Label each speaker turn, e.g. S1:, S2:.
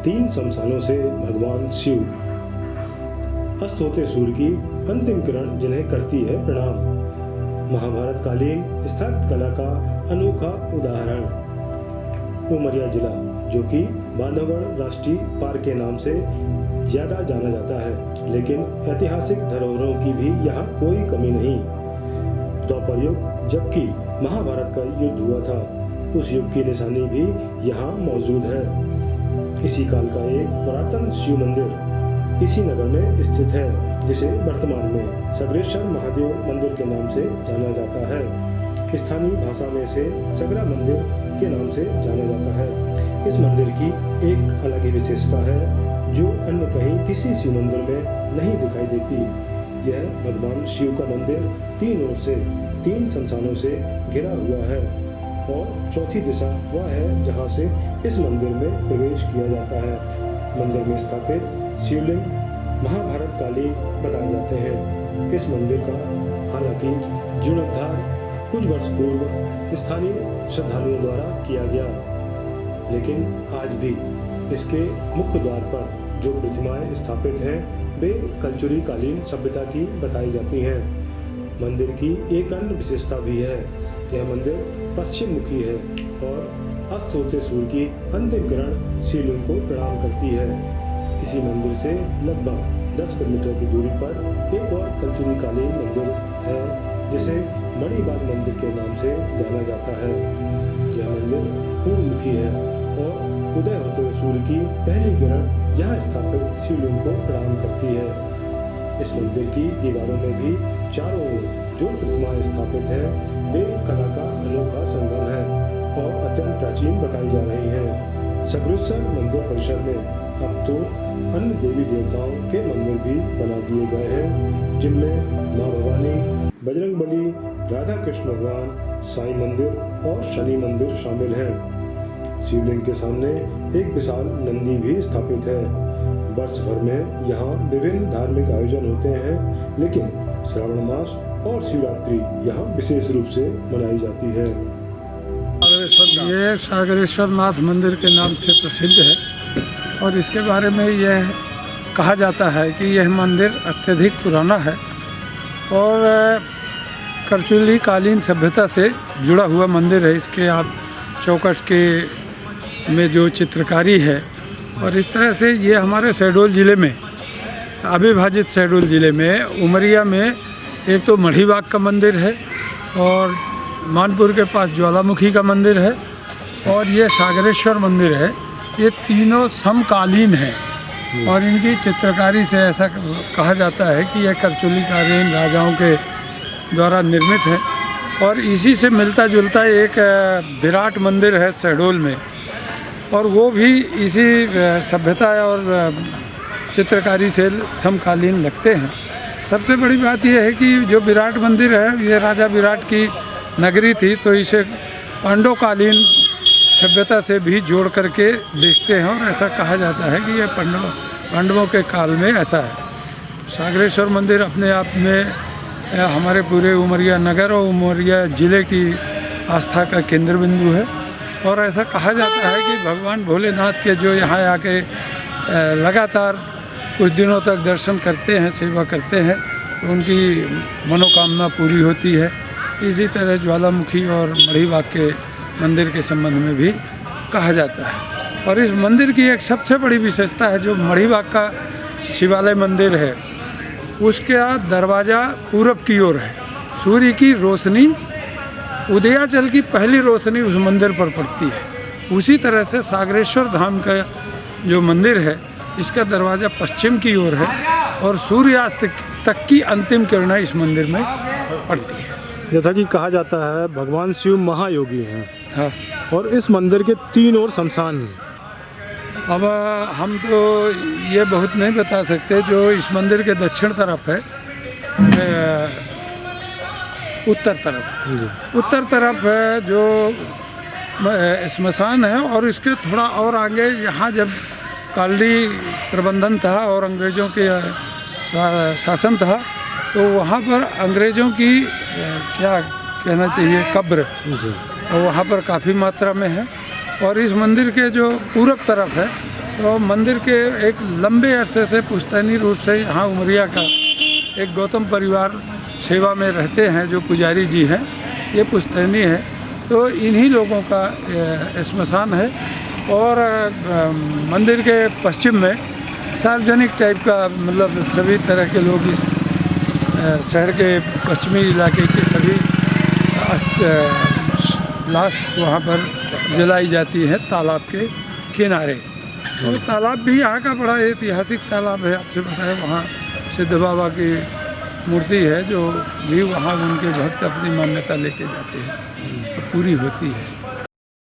S1: 3 शमशानों से भगवान शिव। अस्त होते सूर्य की अंतिम किरण जिन्हें करती है प्रणाम। महाभारत कालीन स्थापत्य कला का अनोखा उदाहरण। उमरिया जिला, जो कि बांधवगढ़ राष्ट्रीय पार्क के नाम से ज्यादा जाना जाता है, लेकिन ऐतिहासिक धरोहरों की भी यहाँ कोई कमी नहीं। द्वापर युग, जबकि महाभारत का युद्ध हुआ था, उस युग की निशानी भी यहाँ मौजूद है। इसी काल का एक पुरातन शिव मंदिर इसी नगर में स्थित है, जिसे वर्तमान में सगरेश्वर महादेव मंदिर के नाम से जाना जाता है। स्थानीय भाषा में इसे सगरा मंदिर के नाम से जाना जाता है। इस मंदिर की एक अलग ही विशेषता है, जो अन्य कहीं किसी शिव मंदिर में नहीं दिखाई देती। यह भगवान शिव का मंदिर 3 ओर से 3 शमशानों से घिरा हुआ है, और चौथी दिशा वह है जहां से इस मंदिर में प्रवेश किया जाता है। मंदिर में स्थापित शिवलिंग महाभारत कालीन बताए जाते हैं। इस मंदिर का हालांकि जीर्णोद्धार कुछ वर्ष पूर्व स्थानीय श्रद्धालुओं द्वारा किया गया, लेकिन आज भी इसके मुख्य द्वार पर जो प्रतिमाएं स्थापित हैं वे कलचुरी कालीन सभ्यता की बताई जाती हैं। मंदिर की एक अन्य विशेषता भी है। यह मंदिर पश्चिम मुखी है और अस्त होते सूर्य की अंतिम किरण शिवलिंग को प्रणाम करती है। इसी मंदिर से लगभग 10 किलोमीटर की दूरी पर एक और कलचुरी कालीन मंदिर है, जिसे मणिबाग मंदिर के नाम से जाना जाता है। यह मंदिर पूर्व मुखी है और उदय होते हुए सूर्य की पहली किरण यहाँ स्थापित शिवलिंग को प्रणाम करती है। इस मंदिर की दीवारों में भी चारों ओर जो प्रतिमाएं स्थापित हैं वे कला का अनोखा संगम है और अत्यंत प्राचीन बताई जा रही हैं। सगरेश्वर मंदिर परिसर में अब तो अन्य देवी देवताओं के मंदिर भी बना दिए गए हैं, जिनमें माँ भवानी, बजरंगबली, राधा कृष्ण भगवान, साईं मंदिर और शनि मंदिर शामिल हैं। शिवलिंग के सामने एक विशाल नंदी भी स्थापित है। वर्ष भर में यहाँ विभिन्न धार्मिक आयोजन होते हैं, लेकिन श्रावण मास और शिवरात्रि यहाँ विशेष रूप से मनाई जाती है।
S2: ये सागरेश्वर नाथ मंदिर के नाम से प्रसिद्ध है और इसके बारे में यह कहा जाता है कि यह मंदिर अत्यधिक पुराना है और करचुली कालीन सभ्यता से जुड़ा हुआ मंदिर है। इसके आप चौकट के में जो चित्रकारी है, और इस तरह से ये हमारे शहडोल ज़िले में, अविभाजित शहडोल ज़िले में उमरिया में एक तो मढ़ीबाग का मंदिर है और मानपुर के पास ज्वालामुखी का मंदिर है और ये सागरेश्वर मंदिर है। ये तीनों समकालीन हैं और इनकी चित्रकारी से ऐसा कहा जाता है कि यह करचुली कालीन राजाओं के द्वारा निर्मित है। और इसी से मिलता जुलता एक विराट मंदिर है शहडोल में, और वो भी इसी सभ्यता और चित्रकारी से समकालीन लगते हैं। सबसे बड़ी बात यह है कि जो विराट मंदिर है, ये राजा विराट की नगरी थी, तो इसे पांडवकालीन सभ्यता से भी जोड़ करके देखते हैं और ऐसा कहा जाता है कि यह पांडवों के काल में ऐसा है। सागरेश्वर मंदिर अपने आप में हमारे पूरे उमरिया नगर और उमरिया ज़िले की आस्था का केंद्र बिंदु है। और ऐसा कहा जाता है कि भगवान भोलेनाथ के जो यहाँ आके लगातार कुछ दिनों तक दर्शन करते हैं, सेवा करते हैं, तो उनकी मनोकामना पूरी होती है। इसी तरह ज्वालामुखी और मढ़ीबाग के मंदिर के संबंध में भी कहा जाता है। और इस मंदिर की एक सबसे बड़ी विशेषता है, जो मढ़ीबाग का शिवालय मंदिर है, उसका दरवाज़ा पूरब की ओर है। सूर्य की रोशनी, उदयाचल की पहली रोशनी उस मंदिर पर पड़ती है। उसी तरह से सागरेश्वर धाम का जो मंदिर है, इसका दरवाज़ा पश्चिम की ओर है और सूर्यास्त तक की अंतिम किरणें इस मंदिर में पड़ती है।
S1: जैसा कि कहा जाता है भगवान शिव महायोगी हैं।
S2: हाँ।
S1: और इस मंदिर के 3 ओर शमशान हैं।
S2: अब हम तो ये बहुत नहीं बता सकते। जो इस मंदिर के दक्षिण तरफ है, उत्तर तरफ है जो स्मशान है, और इसके थोड़ा और आगे यहाँ जब कालड़ी प्रबंधन था और अंग्रेज़ों के शासन था, तो वहाँ पर अंग्रेज़ों की क्या कहना चाहिए कब्र, और वहाँ पर काफ़ी मात्रा में है। और इस मंदिर के जो पूरब तरफ है तो मंदिर के एक लंबे अरसे से पुश्तैनी रूप से यहाँ उमरिया का एक गौतम परिवार सेवा में रहते हैं, जो पुजारी जी हैं, ये पुश्तैनी है। तो इन्हीं लोगों का श्मशान है। और मंदिर के पश्चिम में सार्वजनिक टाइप का, मतलब सभी तरह के लोग इस शहर के पश्चिमी इलाके के सभी लाश वहाँ पर जलाई जाती है तालाब के किनारे। तो तालाब भी यहाँ का बड़ा ऐतिहासिक तालाब है। आपसे बताया, वहाँ सिद्ध बाबा की मूर्ति है, जो भी वहाँ उनके भक्त अपनी मान्यता लेके जाते हैं, तो पूरी होती है।